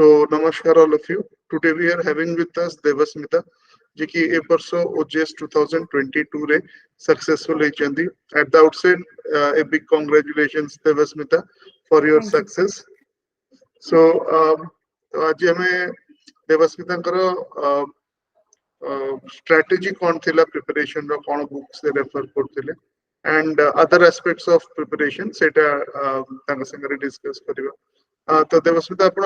So, Namaskar all of you. Today we are having with us Debasmita, जी की ए परसो OJS 2022 रे successful ହେଇଛନ୍ତି. At the outset, a big congratulations Debasmita for your Thank you. success. So, आज ଆମେ ଦେବସ୍ମିତାଙ୍କର strategy कौन थिला preparation रो कौन books से refer करथिले and other aspects of preparation सेटा तांका संगरे discuss करिवा. तो देवस्मिता आपण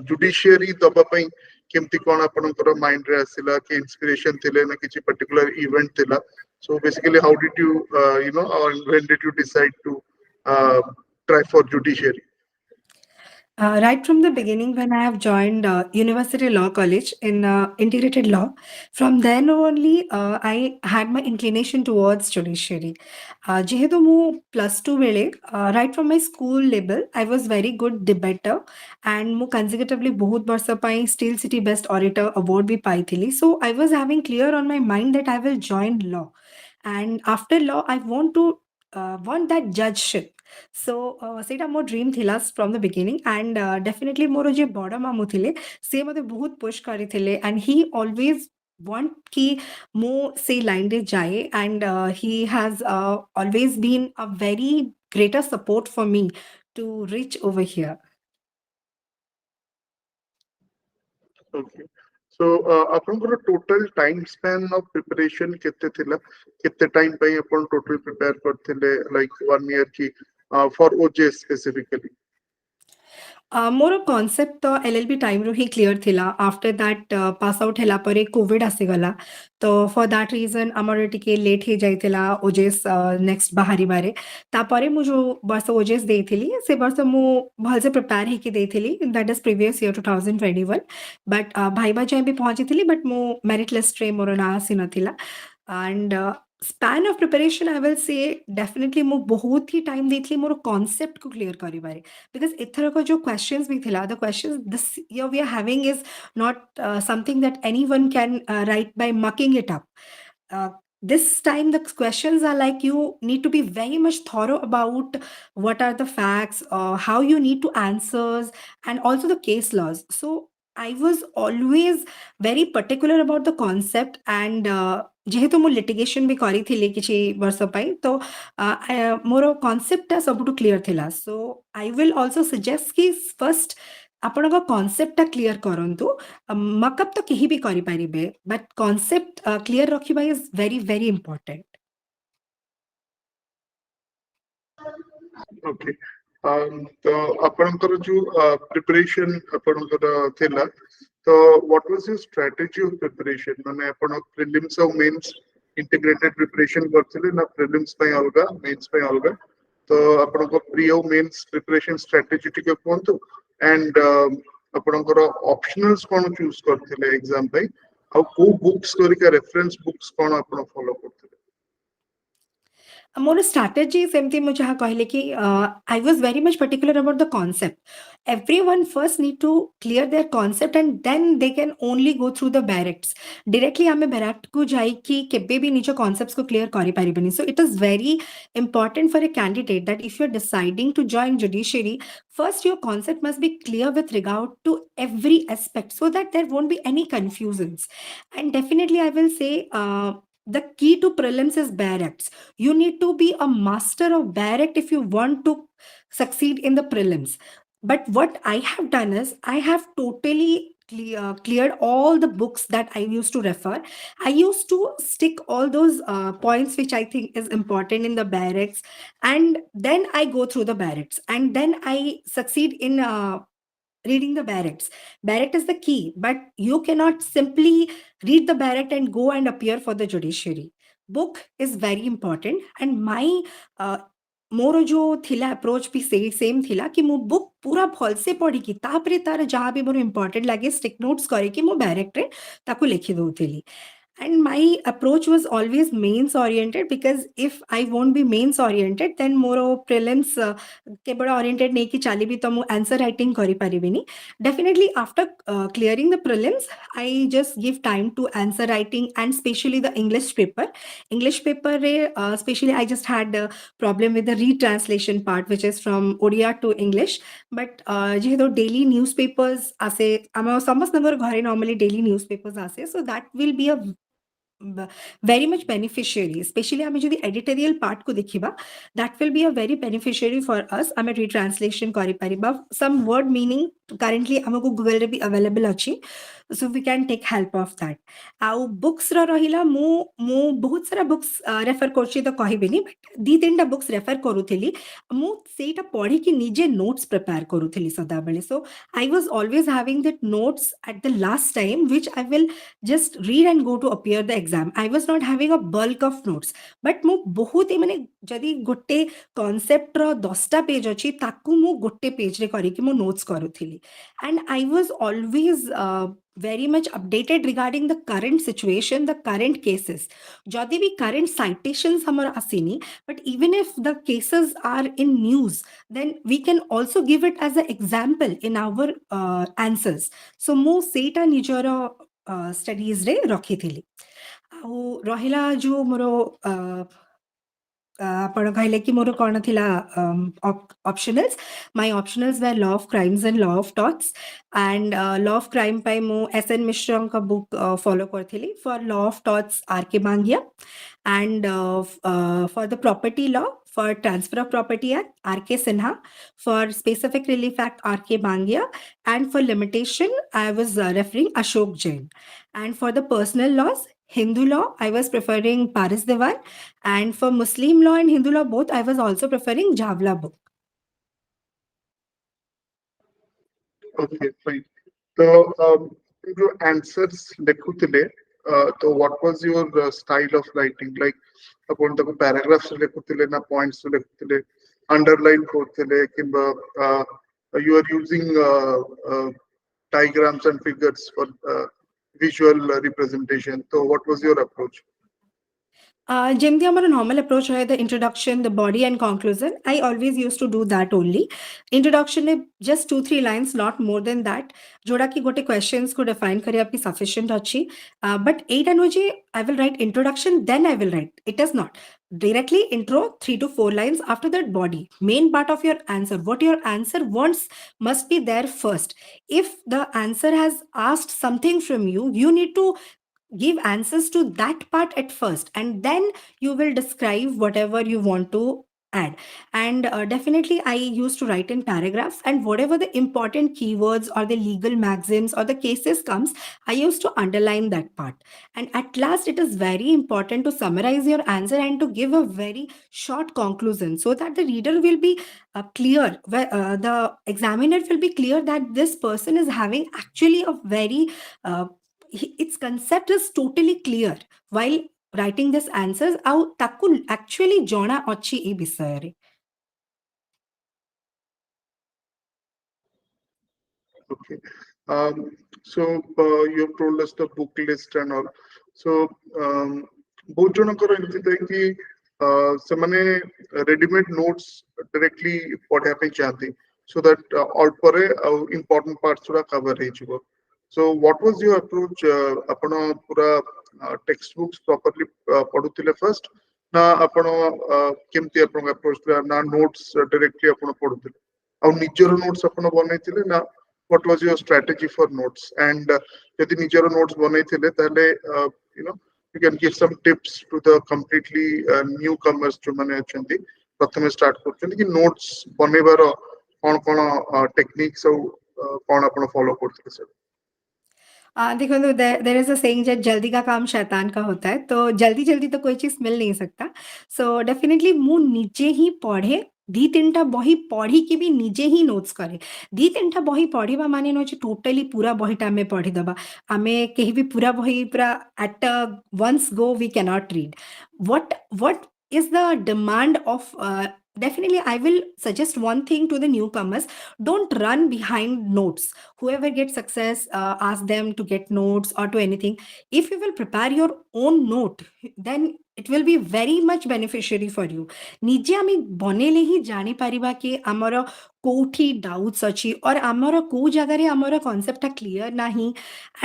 जुडिशियरी दबा पई केमती कोन आपनकर माइंड रे आसिला कि इंस्पिरेशन थिले ना किछि पर्टिकुलर इवेंट थिला. So basically how did you you know or when did you decide to try for judiciary? Right from the beginning, when I have joined University Law College in integrated law, from then only I had my inclination towards judiciary. যেহেতু ମୁଁ +2 ବେଳେ right from my school level, I was very good debater and ମୁଁ consecutively ବହୁତ ବର୍ଷ ପାଇଁ Steel City Best Orator award ବି ପାଇଥିଲି. So I was having clear on my mind that I will join law. And after law, I want that judgeship. So ସେଇଟା ମୋ dream ଥିଲା from the beginning and definitely ମୋର ଯିଏ ବଡ଼ ମାମୁଁ ଥିଲେ ସେ ମୋତେ ବହୁତ push କରିଥିଲେ and he always want କି ମୁଁ ସେଇ ଲାଇନରେ ଯାଏ and he has always been a very greater support for me to reach over here. Okay. So आपनकर total time span of preparation केते थिला केते टाइम पई आपण टोटल प्रिपेयर करथिले like 1 year की for OJS specifically? ମୋର କନସେପ୍ଟ ତ LLB ଟାଇମ୍‌ରୁ ହିଁ କ୍ଲିୟର ଥିଲା। ଆଫ୍ଟର ଦ୍ୟାଟ୍ ପାସ୍ ଆଉଟ୍ ହେଲା ପରେ କୋଭିଡ୍ ଆସିଗଲା। ତ ଫର୍ ଦ୍ୟାଟ୍ ରିଜନ୍ ଆମର ଟିକେ ଲେଟ୍ ହେଇଯାଇଥିଲା OJS ନେକ୍ସଟ ବାହାରିବାରେ। ତାପରେ ମୁଁ ଯୋଉ ବର୍ଷ OJS ଦେଇଥିଲି, ସେ ବର୍ଷ ମୁଁ ଭଲସେ ପ୍ରିପେୟାର ହେଇକି ଦେଇଥିଲି। That is previous year 2021 but ଭାଇବା ଯାଏଁ ବି ପହଞ୍ଚିଥିଲି ବଟ୍ ମୁଁ ମେରିଟ୍ ଲିଷ୍ଟରେ ମୋର ନାଁ ଆସିନଥିଲା। And span of preparation I will ସେ ଡେଫିନିଟଲି ମୁଁ ବହୁତ ହି ଟାଇମ୍ ଦେଇଥିଲି ମୋର କନସେପ୍ଟକୁ କ୍ଲିୟର କରିବାରେ। Because ଏଥରକ ଯୋଉ questions ବି ଥିଲା, the questions this year we are having is not something that anyone can write by mucking it up. This time the questions are like you need to be very much thorough about what are the facts, how you need to answers, and also the case laws. So I was always very particular about the concept and ଯେହେତୁ ମୁଁ litigation ବି କରିଥିଲି କିଛି ବର୍ଷ ପାଇଁ ତ ମୋର କନସେପ୍ଟଟା ସବୁଠୁ clear ଥିଲା। So I will also suggest କି ଫର୍ଷ୍ଟ ଆପଣଙ୍କ କନସେପ୍ଟଟା କ୍ଲିୟର କରନ୍ତୁ। ମକଅପ୍ ତ କେହି ବି କରିପାରିବେ ବଟ୍ କନସେପ୍ଟ କ୍ଲିୟର ରଖିବା is very very important. Okay. तो आपनकर जो preparation आपनकर थिला तो what was your strategy of preparation? माने आपण prelims और mains integrated preparation करथिले ना prelims ପାଇଁ अलगा mains ପାଇଁ अलगा तो आपनको pre और mains preparation strategy टिके कोंतु and आपनकर optionals कोन चूज करथिले एग्जाम ପାଇଁ और को बुक्स करिका रेफरेंस बुक्स कोन आपण फॉलो करथिले? ମୋର ଷ୍ଟ୍ରାଟେଜି ସେମିତି ମୁଁ ଯାହା କହିଲି କି I was very much particular about the concept. Everyone first need to clear their concept and then they can only go through the bare acts. Directly ଆମେ ବ୍ୟାରେକ୍ଟକୁ ଯାଇକି କେବେ ବି ନିଜ କନସେପ୍ଟକୁ କ୍ଲିୟର କରିପାରିବେନି। So it is very important for a candidate that if you are deciding to join judiciary, first your concept must be clear with regard to every aspect so that there won't be any confusions. And definitely I will say the key to prelims is barracks. You need to be a master of barrack if you want to succeed in the prelims. But what I have done is I have totally cleared all the books that I used to refer. I used to stick all those points which I think is important in the barracks, and then I go through the barracks, and then I succeed in reading the barracks. Barrack is the key, but you cannot simply read the barrack and go and appear for the judiciary. Book is very important, and my ମୋର ଯୋଉ ଥିଲା approach ବି same ଥିଲା କି ମୁଁ book ପୁରା ଭଲସେ ପଢ଼ିକି ତାପରେ ତାର ଯାହା ବି ମୋର ଇମ୍ପୋର୍ଟାଣ୍ଟ ଲାଗେ ଷ୍ଟିକ୍ ନୋଟ୍ସ କରିକି ମୁଁ ଡାଇରେକ୍ଟରେ ତାକୁ ଲେଖି ଦଉଥିଲି। And my approach was always mains oriented, because if I won't be mains oriented, then more prelims केवल oriented नहीं कि चाली भी तो मु answer writing करी परिबिनी. Definitely after clearing the prelims, I just give time to answer writing, and especially the English paper. English paper रे especially I just had a problem with the retranslation part, which is from Odia to English. But যেহেতু daily newspapers আসে, আমার ସମସ୍ତଙ୍କର ଘରେ normally daily newspapers আসে, so that will be a very much beneficiary, especially ଆମେ ଯଦି editorial part को ଦେଖିବା, that will be a very beneficiary for us. ଆମେ retranslation କରିପାରିବା, some word meaning currently ଆମକୁ Google ରେ ବି available ଅଛି, so we can take help of that. ଆଉ books ର ରହିଲା, ମୁଁ ବହୁତ ସାରା books refer କରୁଛି ତ କହିବିନି, but ଦି ତିନିଟା books refer କରୁଥିଲି, ମୁଁ ସେଇଟା ପଢିକି ନିଜେ notes prepare କରୁଥିଲି ସଦାବେଳେ. So I was always having that notes at the last time, which I will just read and go to appear the exam. I was not having a bulk of notes, but ମୁଁ ବହୁତ ମାନେ ଯଦି ଗୋଟେ concept ର 10ଟା page ଅଛି, ତାକୁ ମୁଁ ଗୋଟେ page ରେ କରିକି ମୁଁ notes କରୁଥିଲି. And I was always very much updated regarding the current situation, the current cases. ଯଦି ବି current citations ଆମର ଆସିନି, but even if the cases are in news, then we can also give it as an example in our answers. So ମୁଁ ସେଇଟା ନିଜର studies ରେ ରଖିଥିଲି. ଆଉ ରହିଲା ଯୋଉ ମୋର ଆପଣ କହିଲେ କି ମୋର କଣ ଥିଲା optionals. My optionals were law of crimes and law of torts, and law of crime ପାଇଁ ମୁଁ SN ମିଶ୍ରଙ୍କ book follow କରିଥିଲି. For law of torts RK Bangia, and for the property law, for transfer of property act RK Sinha, for specific relief act RK Bangia, and for limitation I was referring Ashok Jain. And for the personal laws, Hindu law I was preferring Paris Dewan, and for Muslim law and Hindu law both I was also preferring Javla book. Okay, fine. So, जो answers लिखुतिले, तो what was your style of writing? Like, अपन तको paragraphs लिखुतिले ना points लिखुतिले, underline करतिले, किंबा you are using diagrams and figures for visual representation. So, what was your approach? ଯେମିତି ଆମର normal approach ରହେ, the introduction, the body and conclusion, I always used to do that only. Introduction ରେ just 2-3 lines, not more than that, जोड़ा कि गोटे questions को define କରିବା ପାଇଁ sufficient ଅଛି. But ଏଇଟା ନୁହେଁ ଯେ I will write introduction, then I will write. It is not. Directly intro, 3 to 4 lines, after that body. Main part of your answer, what your answer wants must be there first. If the answer has asked something from you, you need to give answers to that part at first, and then you will describe whatever you want to add. And definitely I used to write in paragraphs, and whatever the important keywords or the legal maxims or the cases comes, I used to underline that part. And at last it is very important to summarize your answer and to give a very short conclusion, so that the reader will be clear, the examiner will be clear that this person is having actually a very its concept is totally clear while writing this answers, ଆଉ ତାକୁ actually ଜଣା ଅଛି ଏ ବିଷୟରେ. Okay. So you have told us the book list and all. So बहुत जनकर एमती था कि ସେମାନେ readymade notes directly पढ़िया पे चाहते, so that all परे important parts उड़ा cover है जिवो. So what was your approach? अपना पूरा textbooks properly पढ़ुतिले first ना अपना केमती अपना approach ना notes directly अपना पढ़ुतिले, और निजर notes अपना बनाइतिले ना what was your strategy for notes? And यदि निजर notes बनाइतिले ताले you know, you can give some tips to the completely newcomers जो माने अछंती प्रथमे start करछंती कि notes बनेबार कौन techniques और कौन अपना follow करते सर. देखो, तो there is a saying that जल्दी का काम शैतान का होता है, तो जल्दी जल्दी तो कोई चीज मिल नहीं सकता. सो डेफिनेटली मु निजे ही पढ़े, दी तीनटा बही पढ़ी कि भी निजे ही नोट्स करे. दी तीनटा बही पढ़िबा माने न टोटली पूरा बहीटा आमे पढ़ी दबा, आमे केही भी पूरा बही पूरा at once go we can not read. What is the demand of definitely I will suggest one thing to the newcomers: don't run behind notes. Whoever gets success, ask them to get notes or to anything. If you will prepare your own note, then it will be very much beneficiary for you. ନିଜେ ଆମେ ବନେଇଲେ ହିଁ ଜାଣିପାରିବା କି ଆମର କୋଉଠି doubts ଅଛି or ଆମର କୋଉ ଜାଗାରେ ଆମର କନସେପ୍ଟଟା କ୍ଲିୟର ନାହିଁ,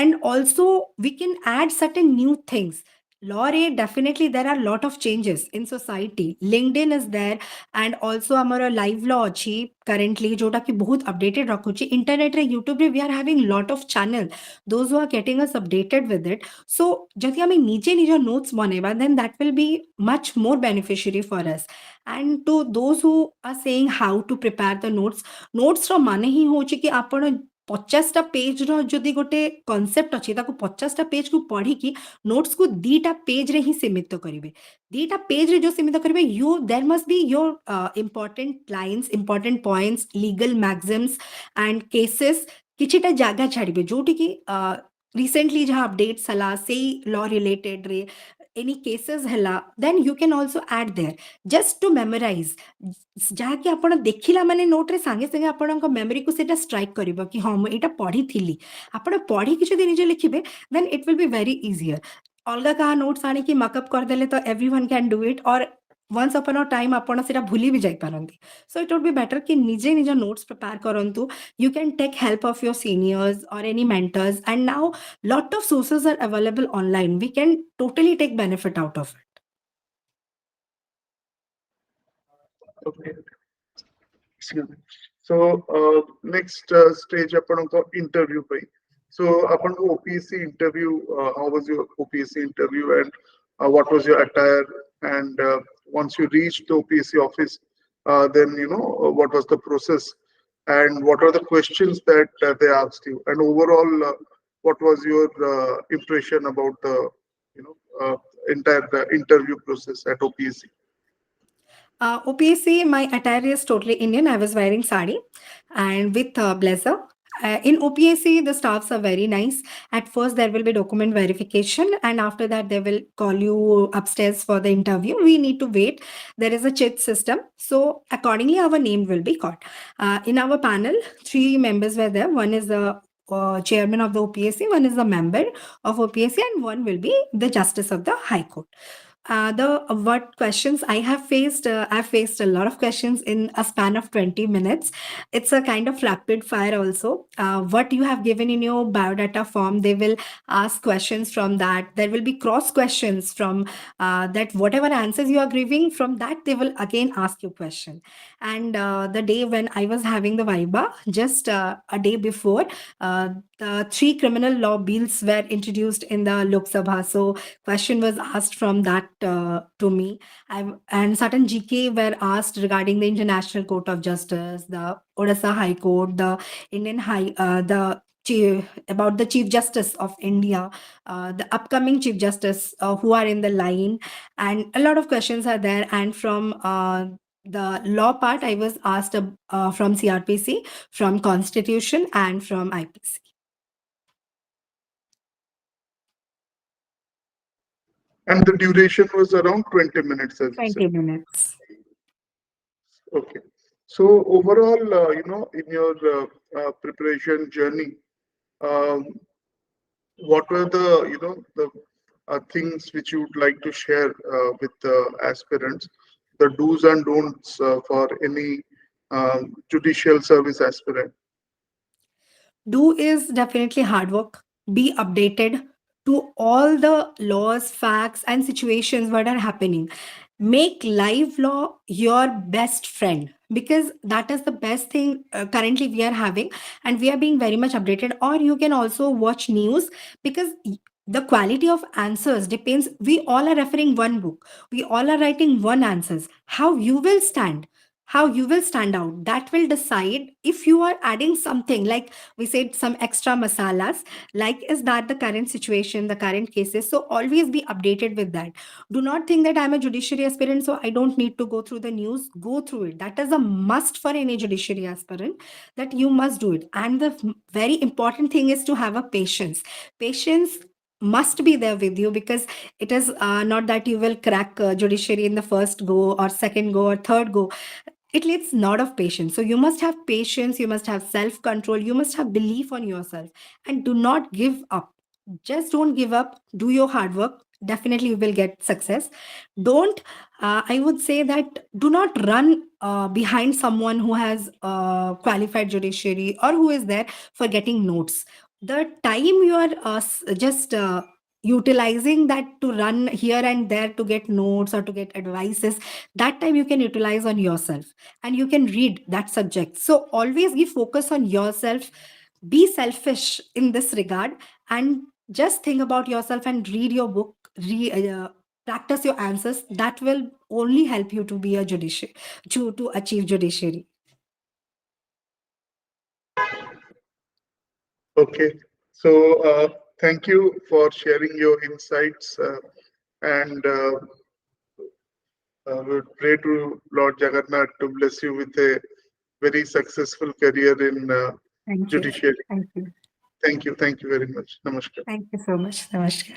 and also we can add certain new things. Law re definitely there are lot of changes in society. LinkedIn is there, and also ଆମର live law ଅଛି currently जोटा कि बहुत updated रखुची. Internet रे YouTube रे we are having lot of channel, those who are getting us updated with it. So ଯଦି ଆମେ ନିଜେ ନିଜ notes ବନେଇବା, then that will be much more beneficiary for us. And to those who are saying how to prepare the notes, notes ର ମାନେ ହିଁ ହଉଛି କି ଆପଣ 50ଟା ପେଜର ଯଦି ଗୋଟେ କନସେପ୍ଟ ଅଛି ତାକୁ 50ଟା ପେଜକୁ ପଢିକି ନୋଟ୍ସକୁ 2ଟା ପେଜରେ ହିଁ ସୀମିତ କରିବେ। 2ଟା ପେଜରେ ଯୋଉ ସୀମିତ କରିବେ, there must be your important lines, important points, legal maxims and cases କିଛିଟା ଜାଗା ଛାଡ଼ିବେ ଯୋଉଠିକି recently ଯାହା updates ହେଲା ସେଇ law related ରେ any cases ହେଲା, then you can also add there just to memorize। ଯାହାକି ଆପଣ ଦେଖିଲା ମାନେ ନୋଟରେ ସାଙ୍ଗେ ସାଙ୍ଗେ ଆପଣଙ୍କ ମେମୋରିକୁ ସେଇଟା ଷ୍ଟ୍ରାଇକ୍ କରିବ କି ହଁ ମୁଁ ଏଇଟା ପଢିଥିଲି। ଆପଣ ପଢିକି ଯଦି ନିଜେ ଲେଖିବେ, then it will be very easier। ଅଲଗା କାହା ନୋଟ୍ସ ଆଣିକି ମକଅପ୍ କରିଦେଲେ ତ everyone can do it, or once upon a time ଆପଣ ସେଇଟା ଭୁଲି ବି ଯାଇପାରନ୍ତି। So it would be better କି ନିଜେ ନିଜ notes prepare କରନ୍ତୁ। You can take help of your seniors or any mentors, and now lot of sources are available online. We can totally take benefit out of it. Okay. Excuse me. So next stage ଆପଣଙ୍କ interview ପାଇଁ. So ଆପଣଙ୍କ OPSC interview, how was your OPSC interview, and what was your attire, and once you reached the OPSC office, then what was the process, and what are the questions that they asked you, and overall what was your impression about the entire interview process at OPSC? OPSC, my attire is totally Indian. I was wearing sari and with blazer. In OPSC, the staffs are very nice. At first, there will be document verification, and after that, they will call you upstairs for the interview. We need to wait. There is a chit system, so accordingly, our name will be called. In our panel, 3 members were there. One is the chairman of the OPSC, one is the member of OPSC, and one will be the justice of the High Court. What questions I have faced, I've faced a lot of questions in a span of 20 minutes. It's a kind of rapid fire also. What you have given in your biodata form, they will ask questions from that. There will be cross questions from that. Whatever answers you are giving, from that they will again ask you question. And the day when I was having the Viva, just a day before, the 3 criminal law bills were introduced in the Lok Sabha. So question was asked from that to me. And certain GK were asked regarding the International Court of Justice, the Odisha High Court, the Indian about the Chief Justice of India, the upcoming Chief Justice who are in the line, and a lot of questions are there. And from the law part, I was asked from CRPC, from Constitution, and from IPC. And the duration was around 20 minutes, as you said. 20 minutes. Okay. So overall, in your preparation journey, what were the things which you would like to share with the aspirants, the do's and don'ts for any judicial service aspirant? Do is definitely hard work. Be updated to all the laws, facts, and situations what are happening. Make live law your best friend, because that is the best thing currently we are having, and we are being very much updated. Or you can also watch news, because the quality of answers depends. We all are referring one book, we all are writing one answers. How you will stand, how you will stand out, that will decide if you are adding something, like we said, some extra masalas, like is that the current situation, the current cases. So always be updated with that. Do not think that I'm a judiciary aspirant, so I don't need to go through the news. Go through it. That is a must for any judiciary aspirant, that you must do it. And the very important thing is to have a patience. Patience must be there with you, because it is not that you will crack judiciary in the first go or second go or third go. It needs a lot of patience. So you must have patience, you must have self-control, you must have belief on yourself, and do not give up. Just don't give up. Do your hard work. Definitely you will get success. Don't, I would say that do not run behind someone who has qualified judiciary or who is there for getting notes. The time you are just utilizing that to run here and there to get notes or to get advices, that time you can utilize on yourself and you can read that subject. So always give focus on yourself. Be selfish in this regard, and just think about yourself and read your book, practice your answers. That will only help you to be a judiciary, to achieve judiciary. Okay. So thank you for sharing your insights, and we pray to Lord Jagannath to bless you with a very successful career in Thank you. judiciary. Thank you. Thank you. Thank you very much. Namaskar. Thank you so much. Namaskar.